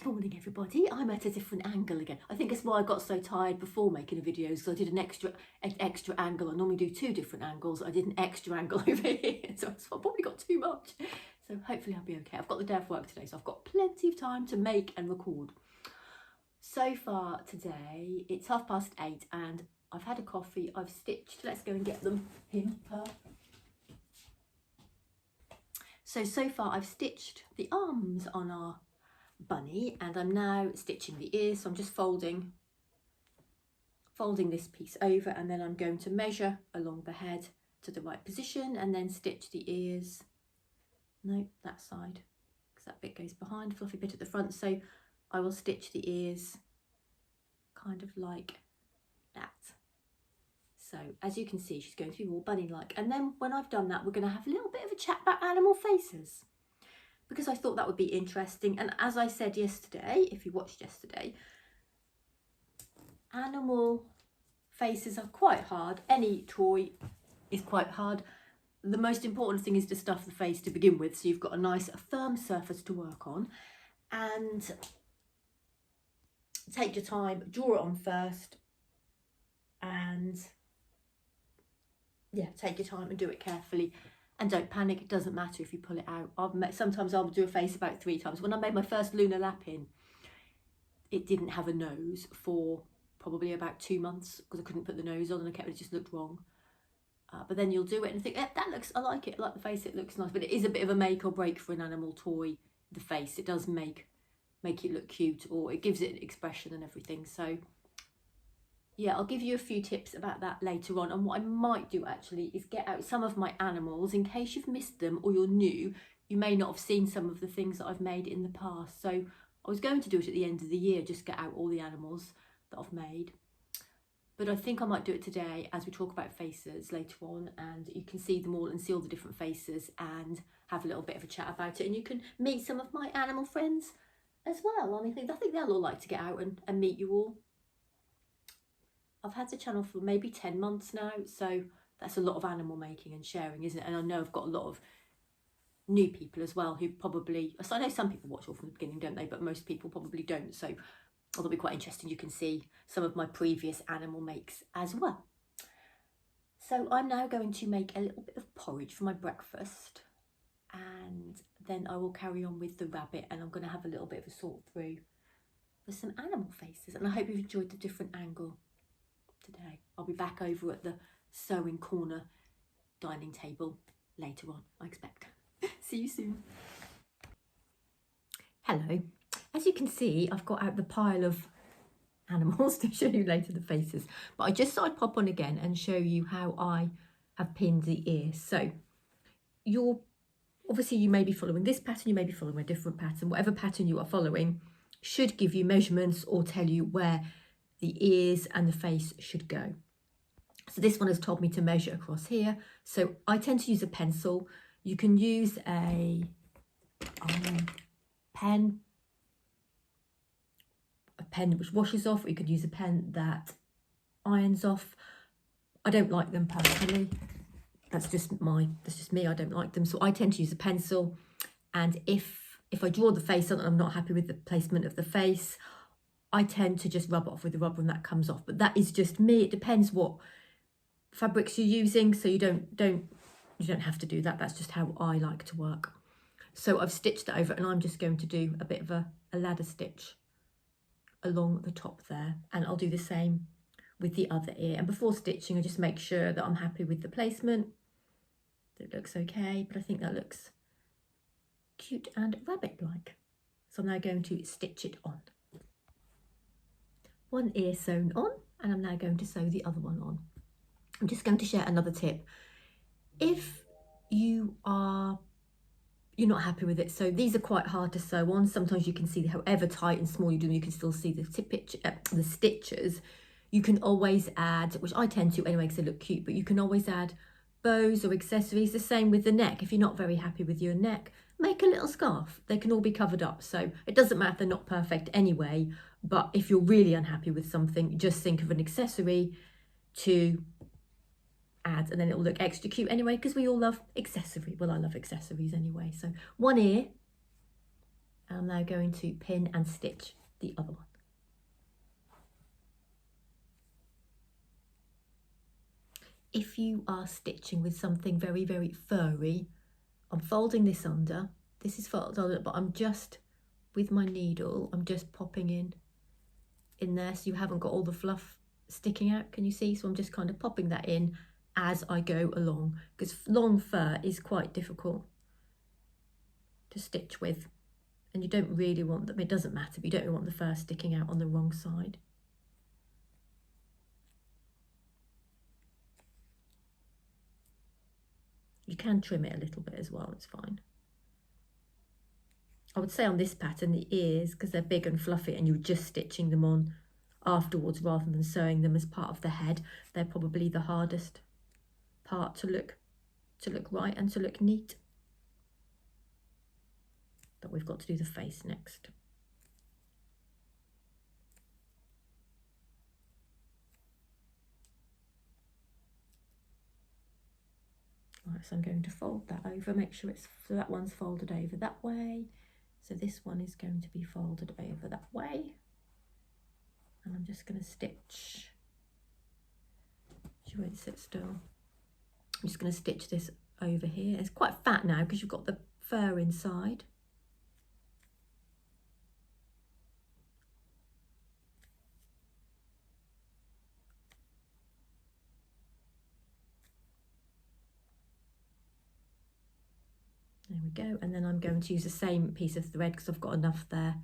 morning everybody, I'm at a different angle again. I think it's why I got so tired before making the videos, because I did an extra angle. I normally do 2 different angles. I did an extra angle over here, so I probably got too much. So hopefully I'll be okay. I've got the day off work today, so I've got plenty of time to make and record. So far today, it's 8:30 and I've had a coffee, I've stitched. Let's go and get them in her. So far I've stitched the arms on our bunny and I'm now stitching the ears. So I'm just folding this piece over, and then I'm going to measure along the head to the right position and then stitch the ears. No, that side, because that bit goes behind, fluffy bit at the front. So I will stitch the ears kind of like that. So as you can see, she's going to be more bunny-like. And then when I've done that, we're going to have a little bit of a chat about animal faces, because I thought that would be interesting. And as I said yesterday, if you watched yesterday, animal faces are quite hard. Any toy is quite hard. The most important thing is to stuff the face to begin with, so you've got a nice firm surface to work on. And take your time, draw it on first, and yeah, take your time and do it carefully. And don't panic, it doesn't matter if you pull it out. Sometimes I'll do a face about 3 times. When I made my first lunar lapin, it didn't have a nose for probably about 2 months because I couldn't put the nose on and it just looked wrong. But then you'll do it and think, that looks, I like it, I like the face, it looks nice. But it is a bit of a make or break for an animal toy, the face. It does make it look cute, or it gives it an expression and everything. So yeah, I'll give you a few tips about that later on. And what I might do actually is get out some of my animals in case you've missed them or you're new. You may not have seen some of the things that I've made in the past. So I was going to do it at the end of the year, just get out all the animals that I've made. But I think I might do it today as we talk about faces later on, and you can see them all and see all the different faces and have a little bit of a chat about it. And you can meet some of my animal friends as well. I think they'll all like to get out and meet you all. I've had the channel for maybe 10 months now, so that's a lot of animal making and sharing, isn't it? And I know I've got a lot of new people as well who probably, so I know some people watch all from the beginning, don't they? But most people probably don't. So it'll be quite interesting. You can see some of my previous animal makes as well. So I'm now going to make a little bit of porridge for my breakfast, and then I will carry on with the rabbit, and I'm going to have a little bit of a sort through for some animal faces. And I hope you've enjoyed the different angle today. I'll be back over at the sewing corner dining table later on, I expect. See you soon. Hello. As you can see, I've got out the pile of animals to show you later the faces, but I just thought I'd pop on again and show you how I have pinned the ears. So obviously you may be following this pattern, you may be following a different pattern. Whatever pattern you are following should give you measurements or tell you where the ears and the face should go. So this one has told me to measure across here. So I tend to use a pencil. You can use a pen which washes off, or you could use a pen that irons off. I don't like them personally. That's just me. I don't like them. So I tend to use a pencil. And if I draw the face on and I'm not happy with the placement of the face, I tend to just rub it off with the rubber and that comes off. But that is just me. It depends what fabrics you're using, so you don't have to do that. That's just how I like to work. So I've stitched that over, and I'm just going to do a bit of a ladder stitch along the top there, and I'll do the same with the other ear. And before stitching, I just make sure that I'm happy with the placement, that it looks okay. But I think that looks cute and rabbit-like. So I'm now going to stitch it on. One ear sewn on, and I'm now going to sew the other one on. I'm just going to share another tip. If you're not happy with it, so these are quite hard to sew on. Sometimes you can see however tight and small you do them, you can still see the stitches. You can always add, which I tend to anyway because they look cute, but you can always add bows or accessories. The same with the neck. If you're not very happy with your neck, make a little scarf. They can all be covered up. So it doesn't matter, they're not perfect anyway, but if you're really unhappy with something, just think of an accessory to add, and then it'll look extra cute anyway, because we all love accessories. Well, I love accessories anyway. So one ear, I'm now going to pin and stitch the other one. If you are stitching with something very, very furry, I'm folding this under. This is folded under, but I'm just, with my needle, I'm just popping in there so you haven't got all the fluff sticking out. Can you see? So I'm just kind of popping that in as I go along, because long fur is quite difficult to stitch with, and you don't really want them, it doesn't matter, but you don't really want the fur sticking out on the wrong side. You can trim it a little bit as well, it's fine. I would say on this pattern, the ears, because they're big and fluffy and you're just stitching them on afterwards rather than sewing them as part of the head, they're probably the hardest part to look right and to look neat. But we've got to do the face next. Right, so I'm going to fold that over, make sure so that one's folded over that way. So this one is going to be folded over that way. And I'm just going to stitch. She won't sit still. I'm just going to stitch this over here. It's quite fat now because you've got the fur inside. There we go, and then I'm going to use the same piece of thread because I've got enough there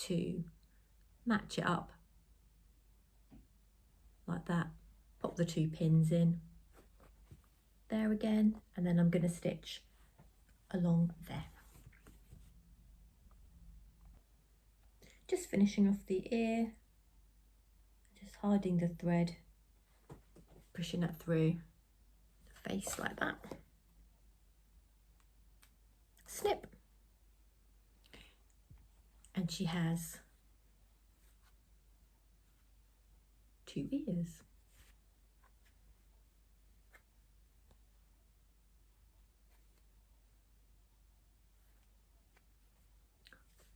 to match it up like that. Pop the 2 pins in there again, and then I'm going to stitch along there. Just finishing off the ear, just hiding the thread, pushing that through the face like that. Snip, and she has 2 ears.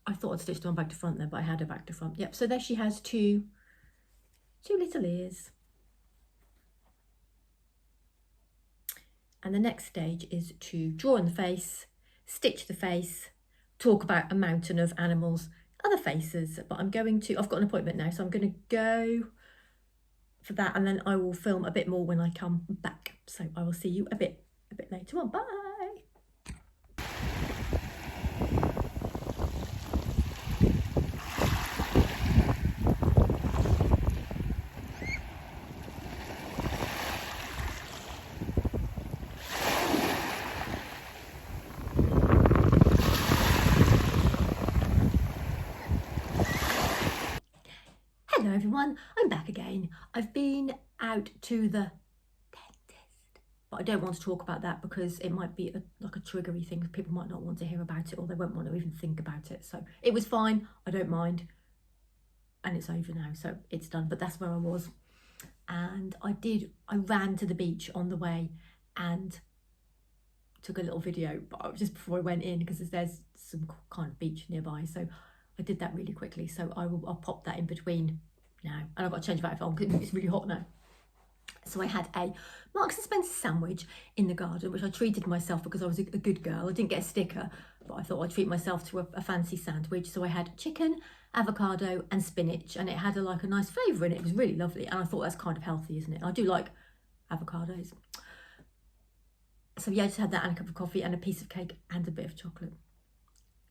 I thought I'd stitched one back to front there, but I had her back to front. Yep, so there she has two little ears. And the next stage is to draw in the face, stitch the face, talk about a mountain of animals, other faces, but I've got an appointment now, so I'm going to go for that, and then I will film a bit more when I come back. So I will see you a bit later on. Bye. Hello everyone, I'm back again. I've been out to the dentist, but I don't want to talk about that because it might be like a triggery thing. People might not want to hear about it, or they won't want to even think about it. So it was fine, I don't mind, and it's over now, so it's done. But that's where I was, and I ran to the beach on the way and took a little video, but just before I went in, because there's some kind of beach nearby, so I did that really quickly. So I'll pop that in between now, and I've got to change my outfit on because it's really hot now. So I had a Marks and Spencer sandwich in the garden, which I treated myself because I was a good girl. I didn't get a sticker, but I thought I'd treat myself to a fancy sandwich. So I had chicken, avocado and spinach, and it had like a nice flavour in it. It was really lovely, and I thought that's kind of healthy, isn't it? I do like avocados. So yeah, I just had that and a cup of coffee and a piece of cake and a bit of chocolate.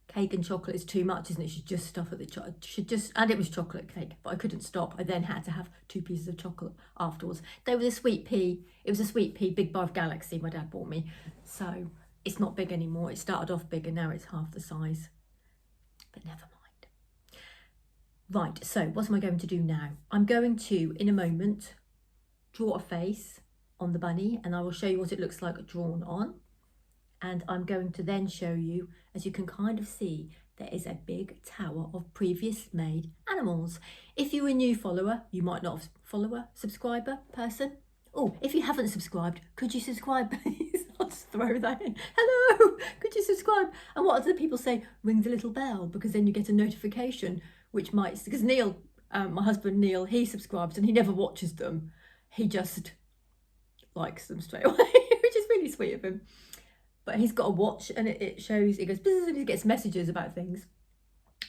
Cake and chocolate is too much, isn't it? You should just stop at the chocolate. And it was chocolate cake, but I couldn't stop. I then had to have 2 pieces of chocolate afterwards. There was a sweet pea. It was a sweet pea, big bar of Galaxy my dad bought me. So it's not big anymore. It started off big and now it's half the size. But never mind. Right, so what am I going to do now? I'm going to, in a moment, draw a face on the bunny, and I will show you what it looks like drawn on. And I'm going to then show you, as you can kind of see, there is a big tower of previous made animals. If you're a new follower, you might not have subscriber person. Oh, if you haven't subscribed, could you subscribe please? I'll just throw that in. Hello, could you subscribe? And what other people say? Ring the little bell, because then you get a notification, which might, because Neil, my husband Neil, he subscribes and he never watches them. He just likes them straight away, which is really sweet of him. But he's got a watch and it shows, it goes, and he gets messages about things.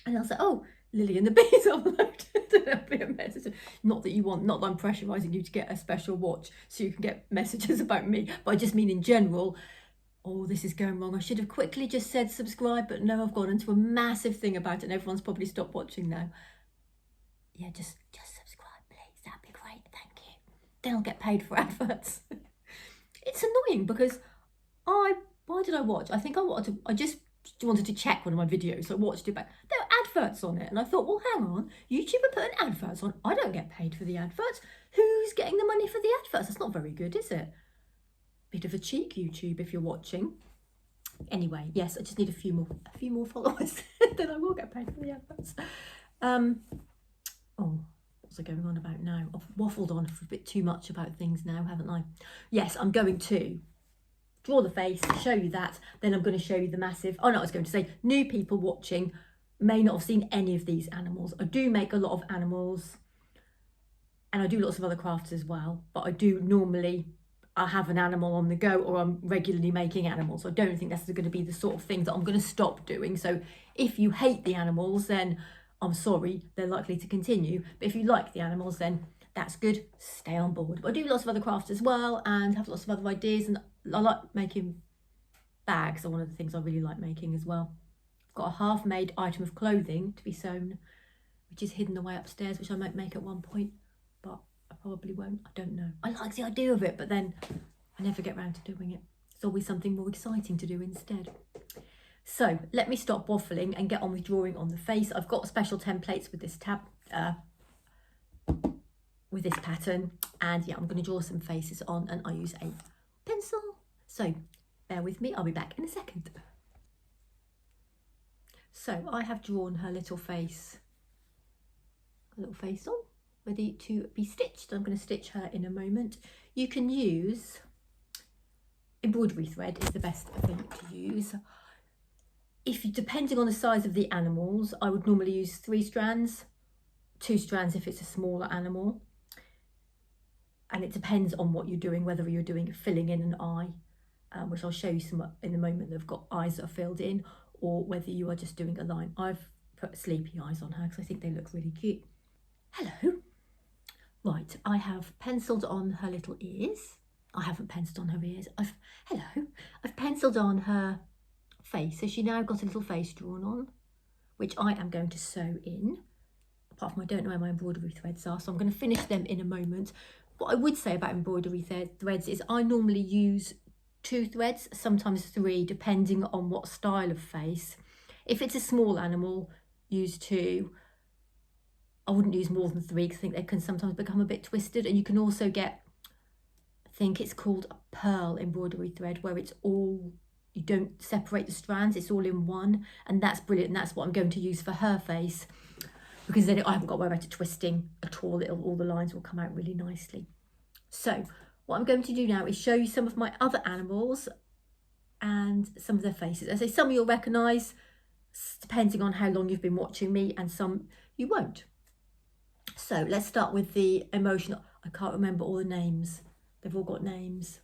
And I'll say, oh, Lily and the Bees uploaded. There'll be a message. Not that I'm pressurising you to get a special watch so you can get messages about me, but I just mean in general, oh, this is going wrong. I should have quickly just said subscribe, but no, I've gone into a massive thing about it and everyone's probably stopped watching now. Yeah, just subscribe, please. That'd be great. Thank you. Then I'll get paid for adverts. It's annoying because why did I watch? I think I just wanted to check one of my videos, so I watched it back. There were adverts on it, and I thought, well, hang on, YouTube are putting adverts on. I don't get paid for the adverts. Who's getting the money for the adverts? That's not very good, is it? Bit of a cheek, YouTube, if you're watching. Anyway, yes, I just need a few more followers, then I will get paid for the adverts. Oh, what's I going on about now? I've waffled on for a bit too much about things now, haven't I? Yes, I'm going to draw the face, show you that, then I'm going to show you the massive, oh no, I was going to say, new people watching may not have seen any of these animals. I do make a lot of animals and I do lots of other crafts as well, but I do normally, I have an animal on the go or I'm regularly making animals. I don't think that's going to be the sort of thing that I'm going to stop doing. So if you hate the animals, then I'm sorry, they're likely to continue. But if you like the animals, then that's good, stay on board. But I do lots of other crafts as well and have lots of other ideas, and I like making bags are one of the things I really like making as well. I've got a half-made item of clothing to be sewn, which is hidden away upstairs, which I might make at one point, but I probably won't, I don't know. I like the idea of it, but then I never get around to doing it. There's always something more exciting to do instead. So let me stop waffling and get on with drawing on the face. I've got special templates with this with this pattern, and yeah, I'm going to draw some faces on, and I use a pencil. So bear with me, I'll be back in a second. So I have drawn her little face on, ready to be stitched. I'm going to stitch her in a moment. You can use embroidery thread, is the best thing to use. Depending on the size of the animals, I would normally use 3 strands, 2 strands if it's a smaller animal. And it depends on what you're doing, whether you're doing filling in an eye, which I'll show you some in a moment that have got eyes that are filled in, or whether you are just doing a line. I've put sleepy eyes on her because I think they look really cute. Hello. Right, I have penciled on her little ears. I haven't penciled on her ears. I've penciled on her face. So she now got a little face drawn on, which I am going to sew in. Apart from I don't know where my embroidery threads are, so I'm going to finish them in a moment. What I would say about embroidery threads is I normally use 2 threads, sometimes 3, depending on what style of face. If it's a small animal, use 2. I wouldn't use more than 3 because I think they can sometimes become a bit twisted. And you can also get, I think it's called a pearl embroidery thread, where it's all, you don't separate the strands, it's all in one. And that's brilliant. And that's what I'm going to use for her face, because then I haven't got to worry about it twisting at all. All the lines will come out really nicely. So what I'm going to do now is show you some of my other animals and some of their faces. As I say, some you'll recognise, depending on how long you've been watching me, and some you won't. So let's start with the emotional. I can't remember all the names. They've all got names.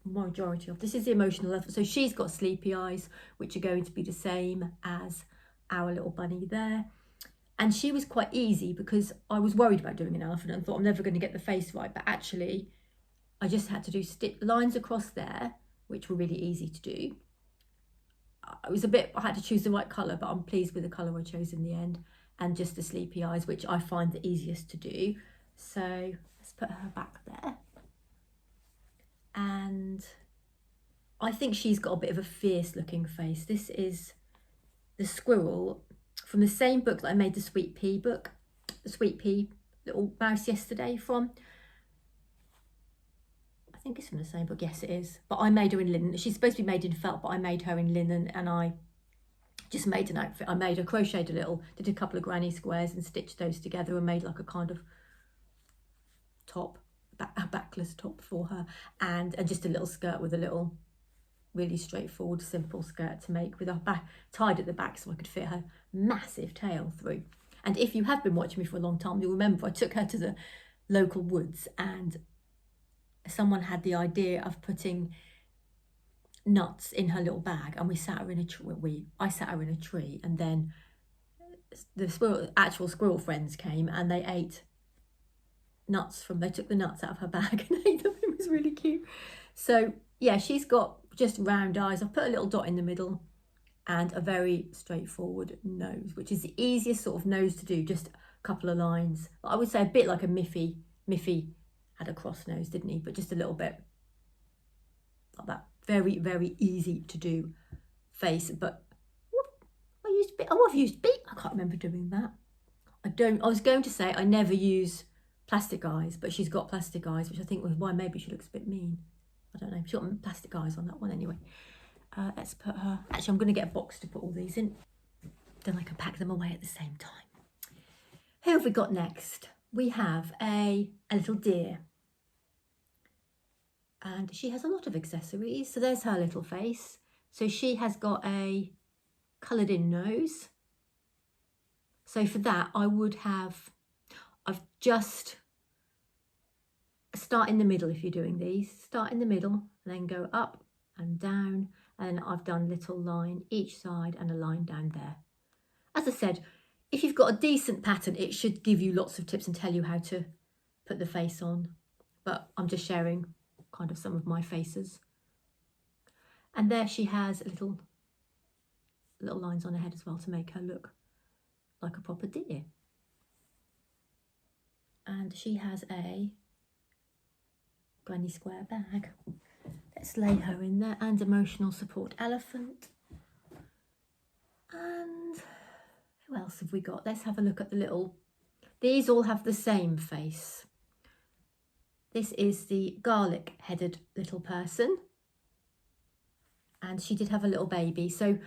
Majority of. This is the emotional level. So she's got sleepy eyes, which are going to be the same as our little bunny there. And she was quite easy because I was worried about doing an elephant and thought I'm never going to get the face right. But actually, I just had to do lines across there, which were really easy to do. I had to choose the right colour, but I'm pleased with the colour I chose in the end. And just the sleepy eyes, which I find the easiest to do. So let's put her back there. And I think she's got a bit of a fierce looking face. This is the squirrel from the same book that I made the Sweet Pea book, the Sweet Pea little mouse yesterday from. I think it's from the same book, yes it is. But I made her in linen. She's supposed to be made in felt, but I made her in linen, and I just made an outfit. I made her, crocheted a little, did a couple of granny squares and stitched those together and made like a kind of top, a backless top for her, and just a little skirt with a little really straightforward, simple skirt to make with a back tied at the back so I could fit her massive tail through. And if you have been watching me for a long time, you'll remember I took her to the local woods and someone had the idea of putting nuts in her little bag, and we sat her in a tree. I sat her in a tree, and then the actual squirrel friends came and they ate nuts they took the nuts out of her bag and ate them. It was really cute. So yeah, she's got just round eyes. I've put a little dot in the middle and a very straightforward nose, which is the easiest sort of nose to do, just a couple of lines. I would say a bit like a Miffy. Miffy had a cross nose, didn't he? But just a little bit like that. Very, very easy to do face. But I've used beak. I can't remember doing that. I was going to say I never use plastic eyes, but she's got plastic eyes, which I think was why maybe she looks a bit mean. I don't know. She's got plastic eyes on that one anyway. Let's put her... Actually, I'm going to get a box to put all these in. Then I can pack them away at the same time. Who have we got next? We have a little deer. And she has a lot of accessories. So there's her little face. So she has got a coloured in nose. So for that, I've just... Start in the middle if you're doing these. Start in the middle and then go up and down. And I've done a little line each side and a line down there. As I said, if you've got a decent pattern, it should give you lots of tips and tell you how to put the face on. But I'm just sharing kind of some of my faces. And there she has little lines on her head as well to make her look like a proper deer. And she has a granny square bag. Let's lay her in there. And emotional support elephant. And who else have we got? Let's have a look at the little... These all have the same face. This is the garlic-headed little person. And she did have a little baby. So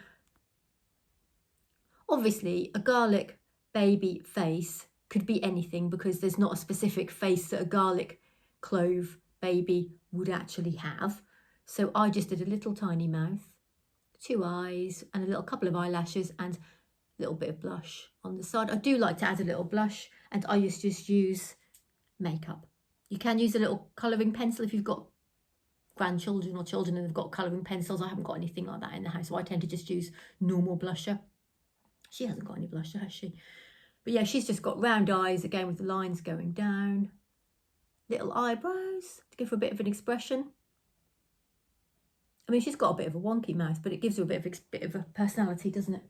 obviously a garlic baby face could be anything because there's not a specific face that a garlic clove baby would actually have. So I just did a little tiny mouth, 2 eyes and a little couple of eyelashes and a little bit of blush on the side. I do like to add a little blush, and I just use makeup. You can use a little colouring pencil if you've got grandchildren or children and they've got colouring pencils. I haven't got anything like that in the house, so I tend to just use normal blusher. She hasn't got any blusher, has she? But yeah, she's just got round eyes, again with the lines going down. Little eyebrows to give her a bit of an expression. I mean, she's got a bit of a wonky mouth, but it gives her a bit of a personality, doesn't it?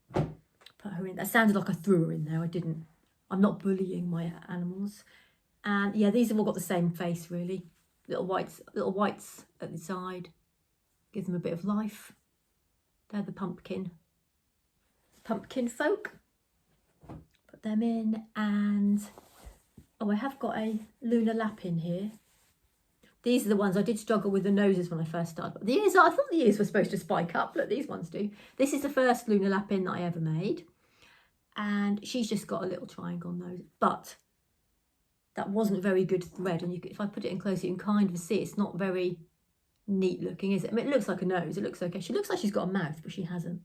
Put her in. That sounded like I threw her in there. I didn't. I'm not bullying my animals. And yeah, these have all got the same face, really. Little whites at the side. Give them a bit of life. They're the pumpkin folk. Put them in, and oh, I have got a lunar lapin here. These are the ones I did struggle with the noses when I first started. But the ears, I thought the ears were supposed to spike up. Look, these ones do. This is the first lunar lapin that I ever made. And she's just got a little triangle nose. But that wasn't very good thread. And if I put it in close, you can kind of see it's not very neat looking, is it? I mean, it looks like a nose. It looks okay. She looks like she's got a mouth, but she hasn't.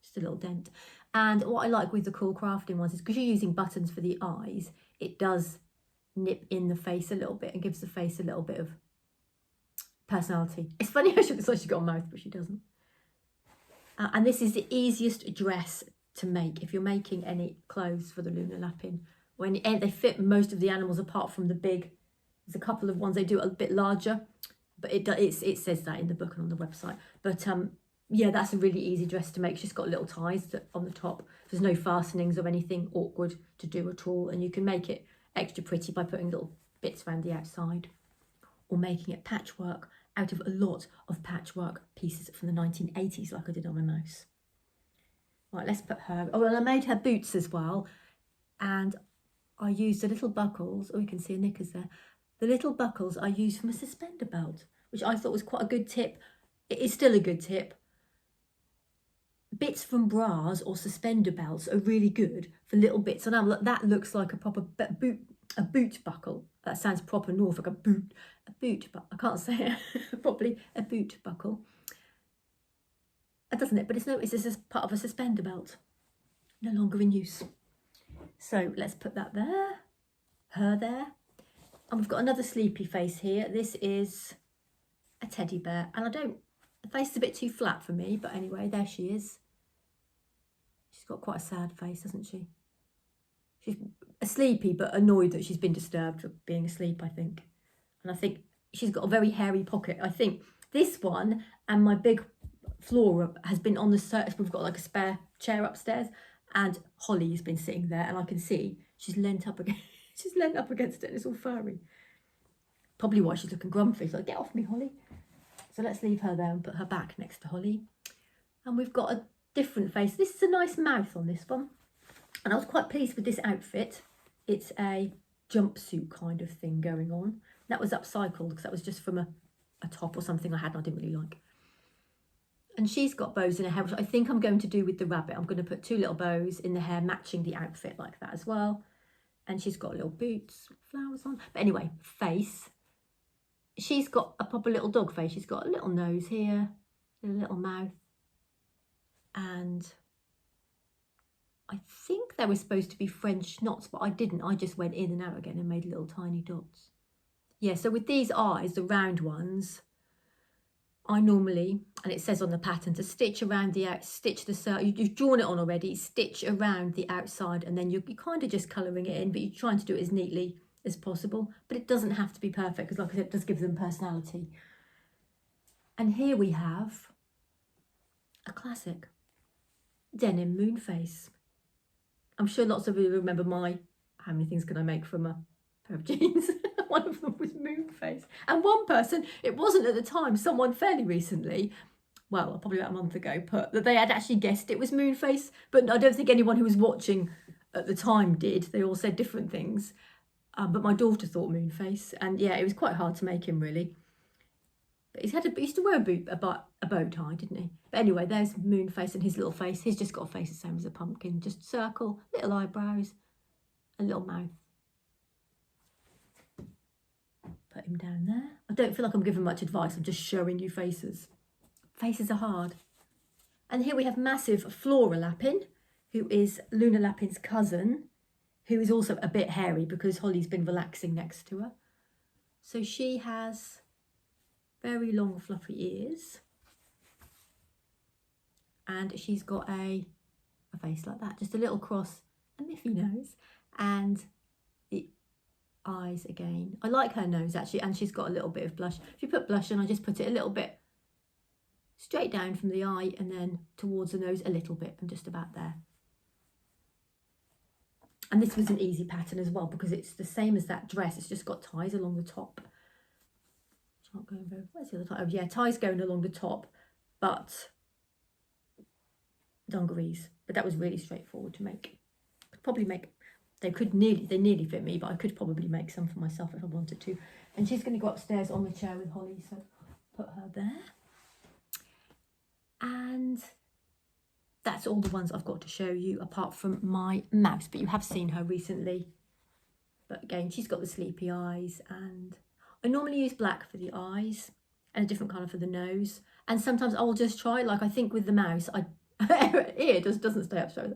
Just a little dent. And what I like with the cool crafting ones is because you're using buttons for the eyes, it does nip in the face a little bit and gives the face a little bit of personality. It's funny how she looks like she's got a mouth, but she doesn't. And this is the easiest dress to make if you're making any clothes for the lunar lapin. When they fit most of the animals apart from the big. There's a couple of ones they do a bit larger, but it says that in the book and on the website. But yeah, that's a really easy dress to make. She's got little ties on the top. There's no fastenings or anything awkward to do at all, and you can make it extra pretty by putting little bits around the outside or making it patchwork out of a lot of patchwork pieces from the 1980s like I did on my mouse. Right, let's put her... Oh, and I made her boots as well, and I used the little buckles. Oh, you can see her knickers there. The little buckles I used from a suspender belt, which I thought was quite a good tip. It is still a good tip. Bits from bras or suspender belts are really good for little bits. And now that looks like a proper boot buckle. That sounds proper Norfolk, a boot, but I can't say it properly. A boot buckle. doesn't it? But it's no, it's just part of a suspender belt, no longer in use. So let's put that there, her there. And we've got another sleepy face here. This is a teddy bear. And the face is a bit too flat for me. But anyway, there she is. She's got quite a sad face, hasn't she? She's sleepy, but annoyed that she's been disturbed for being asleep, I think. And I think she's got a very hairy pocket. I think this one and my big Flora has been on the search. We've got like a spare chair upstairs. And Holly has been sitting there. And I can see she's leant up against She's leant up against it and it's all furry. Probably why she's looking grumpy. So get off me, Holly. So let's leave her there and put her back next to Holly. And we've got a different face. This is a nice mouth on this one. And I was quite pleased with this outfit. It's a jumpsuit kind of thing going on. That was upcycled because that was just from a top or something I had and I didn't really like. And she's got bows in her hair, which I think I'm going to do with the rabbit. I'm going to put 2 little bows in the hair, matching the outfit like that as well. And she's got little boots, flowers on. But anyway, face. She's got a proper little dog face. She's got a little nose here, a little mouth. And I think they were supposed to be French knots, but I didn't. I just went in and out again and made little tiny dots. Yeah, so with these eyes, the round ones, I normally, and it says on the pattern, to stitch around the you've drawn it on already, stitch around the outside, and then you're kind of just colouring it in, but you're trying to do it as neatly as possible. But it doesn't have to be perfect, because like I said, it does give them personality. And here we have a classic denim moon face. I'm sure lots of you remember how many things can I make from a pair of jeans? One of them was moon face. And one person, it wasn't at the time, someone fairly recently, well, probably about a month ago, put that they had actually guessed it was moon face, but I don't think anyone who was watching at the time did. They all said different things. But my daughter thought moon face. And yeah, it was quite hard to make him, really. But he used to wear a bow tie, didn't he? But anyway, there's moon face and his little face. He's just got a face the same as a pumpkin. Just circle, little eyebrows, a little mouth. Put him down there. I don't feel like I'm giving much advice. I'm just showing you faces. Faces are hard. And here we have massive Flora Lapin, who is Luna Lapin's cousin, who is also a bit hairy because Holly's been relaxing next to her. So she has very long fluffy ears. And she's got a face like that. Just a little cross, a niffy nose. And the eyes again. I like her nose actually, and she's got a little bit of blush. If you put blush on, I just put it a little bit straight down from the eye and then towards the nose a little bit and just about there. And this was an easy pattern as well because it's the same as that dress. It's just got ties along the top. It's not going very, where's the other tie? Oh yeah, ties going along the top, but dungarees. But that was really straightforward to make. Could probably make, they nearly fit me, but I could probably make some for myself if I wanted to. And she's going to go upstairs on the chair with Holly, so put her there. And that's all the ones I've got to show you apart from my mouse, but you have seen her recently. But again, she's got the sleepy eyes, and I normally use black for the eyes and a different colour for the nose. And sometimes I'll just try, like I think with the mouse, ear doesn't stay up straight.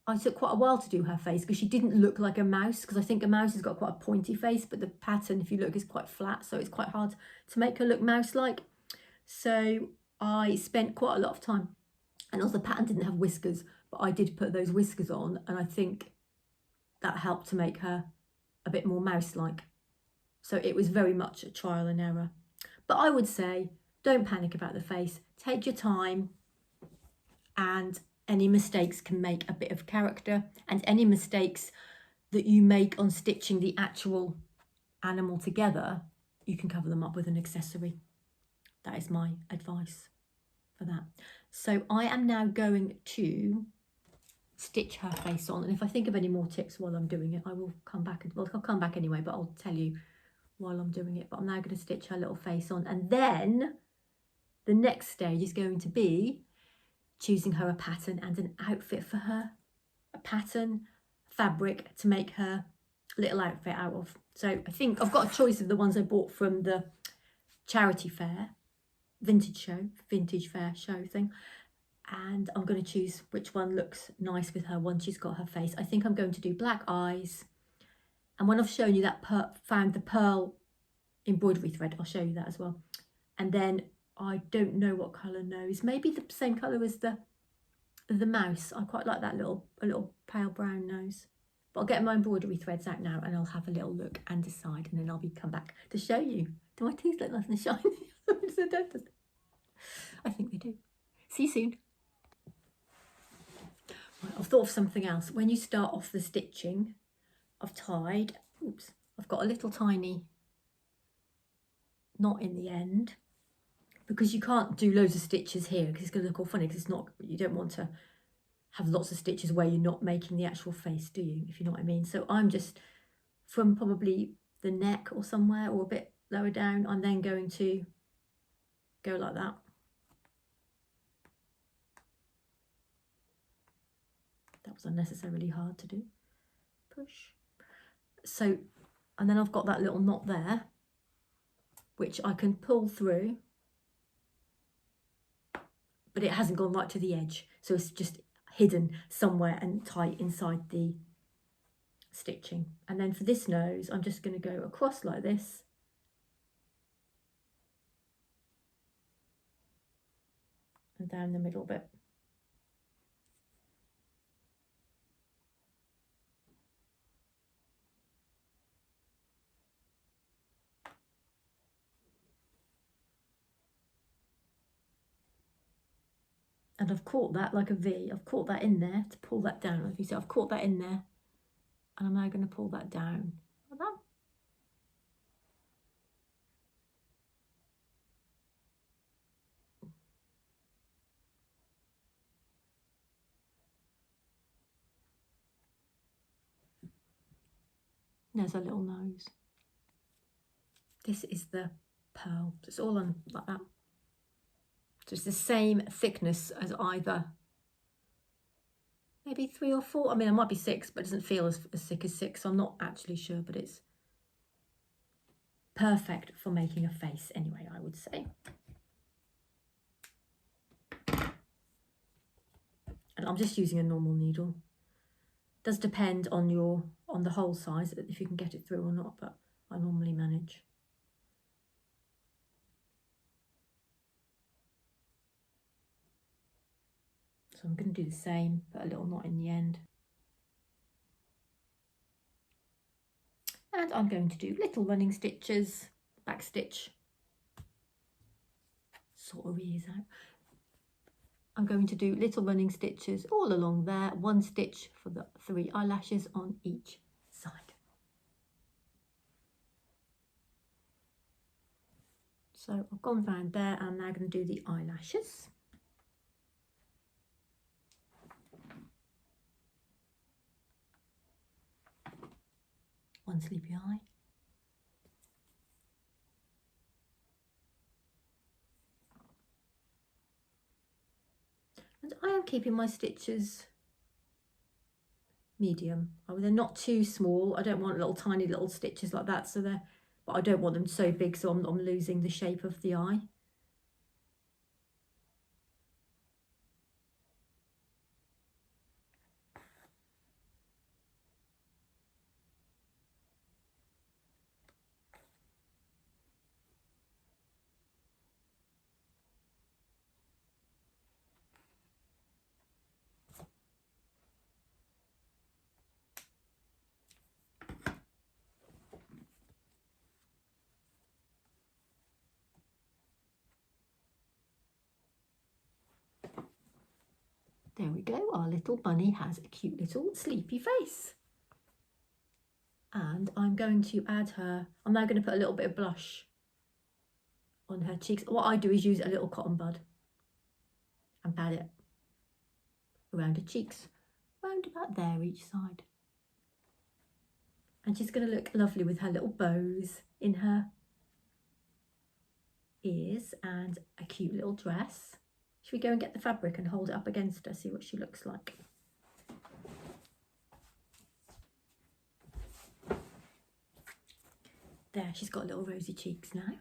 I took quite a while to do her face because she didn't look like a mouse, because I think a mouse has got quite a pointy face, but the pattern, if you look, is quite flat, so it's quite hard to make her look mouse-like. So I spent quite a lot of time, and also the pattern didn't have whiskers, but I did put those whiskers on, and I think that helped to make her a bit more mouse-like. So it was very much a trial and error. But I would say, don't panic about the face. Take your time, and any mistakes can make a bit of character, and any mistakes that you make on stitching the actual animal together, you can cover them up with an accessory. That is my advice for that. So I am now going to stitch her face on, and if I think of any more tips while I'm doing it, I will come back. Well, I'll come back anyway, but I'll tell you while I'm doing it. But I'm now going to stitch her little face on, and then the next stage is going to be choosing her a pattern and an outfit for her, a pattern, fabric to make her little outfit out of. So I think I've got a choice of the ones I bought from the charity fair, vintage fair show thing. And I'm going to choose which one looks nice with her once she's got her face. I think I'm going to do black eyes. And when I've shown you that, found the pearl embroidery thread, I'll show you that as well. And then I don't know what colour nose. Maybe the same colour as the mouse. I quite like that a little pale brown nose. But I'll get my embroidery threads out now and I'll have a little look and decide. And then I'll come back to show you. Do my teeth look nice and shiny? I think they do. See you soon. Right, I've thought of something else. When you start off the stitching, I've got a little tiny knot in the end, because you can't do loads of stitches here because it's going to look all funny, because it's not, you don't want to have lots of stitches where you're not making the actual face, do you, if you know what I mean? So I'm just, from probably the neck or somewhere, or a bit lower down, I'm then going to go like that. That was unnecessarily hard to do. Push. So, and then I've got that little knot there, which I can pull through, but it hasn't gone right to the edge. So it's just hidden somewhere and tight inside the stitching. And then for this nose, I'm just going to go across like this. And down the middle bit. And I've caught that like a V. I've caught that in there to pull that down. If you see, I've caught that in there. And I'm now going to pull that down like that. There's a little nose. This is the pearl. It's all on like that. So it's the same thickness as either, maybe 3 or 4. I mean, it might be 6, but it doesn't feel as thick as 6. So I'm not actually sure, but it's perfect for making a face anyway, I would say. And I'm just using a normal needle. It does depend on the hole size, if you can get it through or not, but I normally manage. So I'm going to do the same, put a little knot in the end. And I'm going to do little running stitches, back stitch, sort of ears out. I'm going to do little running stitches all along there, 1 stitch for the 3 eyelashes on each side. So I've gone round there, and I'm now going to do the eyelashes. One sleepy eye. And I am keeping my stitches medium. They're not too small. I don't want little tiny little stitches like that, so but I don't want them so big so I'm losing the shape of the eye. There we go, our little bunny has a cute little sleepy face. And I'm going to add her, I'm now going to put a little bit of blush on her cheeks. What I do is use a little cotton bud and pat it around her cheeks, round about there each side. And she's going to look lovely with her little bows in her ears and a cute little dress. Should we go and get the fabric and hold it up against her, see what she looks like? There, she's got little rosy cheeks now.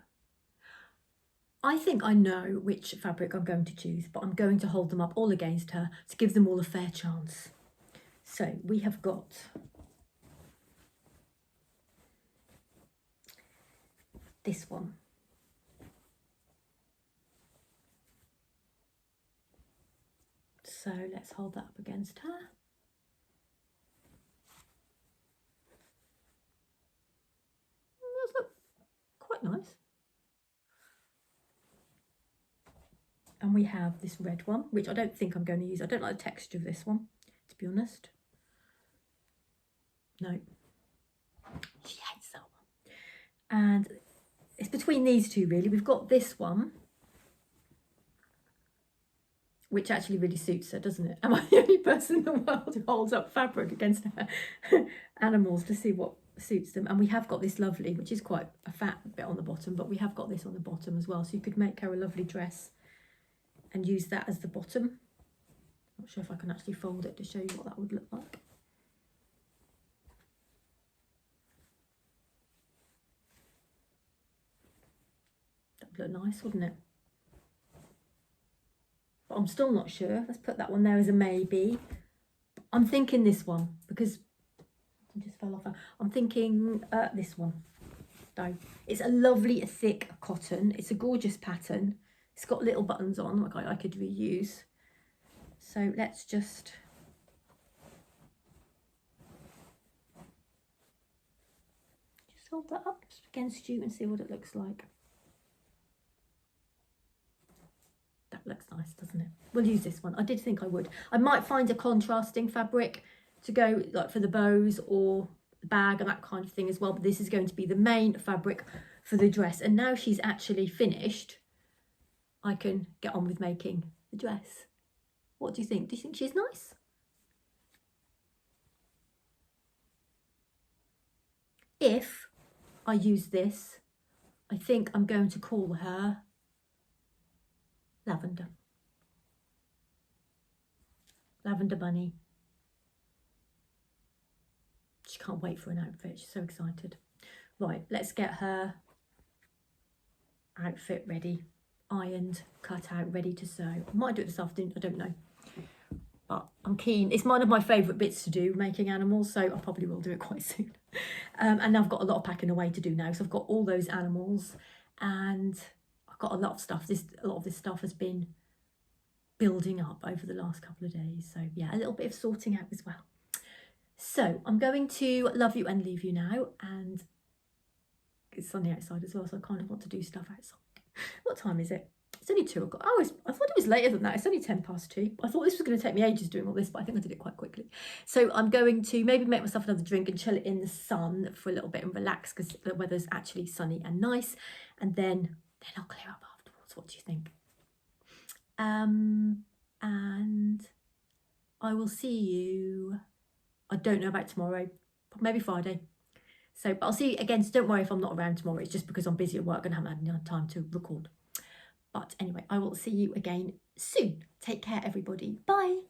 I think I know which fabric I'm going to choose, but I'm going to hold them up all against her to give them all a fair chance. So we have got this one. So let's hold that up against her. Those look quite nice. And we have this red one, which I don't think I'm going to use. I don't like the texture of this one, to be honest. No. She hates that one. And it's between these two, really. We've got this one, which actually really suits her, doesn't it? Am I the only person in the world who holds up fabric against her animals to see what suits them? And we have got this lovely, which is quite a fat bit on the bottom, but we have got this on the bottom as well. So you could make her a lovely dress and use that as the bottom. Not sure if I can actually fold it to show you what that would look like. That would look nice, wouldn't it? But I'm still not sure. Let's put that one there as a maybe. I'm thinking this one because it just fell off. I'm thinking this one. No, it's a lovely thick cotton. It's a gorgeous pattern. It's got little buttons on, like I could reuse. So let's just hold that up against you and see what it looks like. That looks nice, doesn't it? We'll use this one. I did think I would. I might find a contrasting fabric to go like for the bows or the bag and that kind of thing as well. But this is going to be the main fabric for the dress. And now she's actually finished, I can get on with making the dress. What do you think? Do you think she's nice? If I use this, I think I'm going to call her Lavender. Lavender Bunny. She can't wait for an outfit. She's so excited. Right, let's get her outfit ready. Ironed, cut out, ready to sew. I might do it this afternoon, I don't know. But I'm keen. It's one of my favourite bits to do, making animals, so I probably will do it quite soon. And I've got a lot of packing away to do now. So I've got all those animals and I've got a lot of stuff. A lot of this stuff has been building up over the last couple of days. So yeah, a little bit of sorting out as well. So I'm going to love you and leave you now. And it's sunny outside as well, so I kind of want to do stuff outside. What time is it? It's only 2 o'clock. Oh, I thought it was later than that. It's only 2:10. I thought this was going to take me ages doing all this, but I think I did it quite quickly. So I'm going to maybe make myself another drink and chill it in the sun for a little bit and relax because the weather's actually sunny and nice. And then I'll clear up afterwards. What do you think? And I will see you. I don't know about tomorrow. Maybe Friday. So, but I'll see you again. So don't worry if I'm not around tomorrow. It's just because I'm busy at work and haven't had enough time to record. But anyway, I will see you again soon. Take care, everybody. Bye.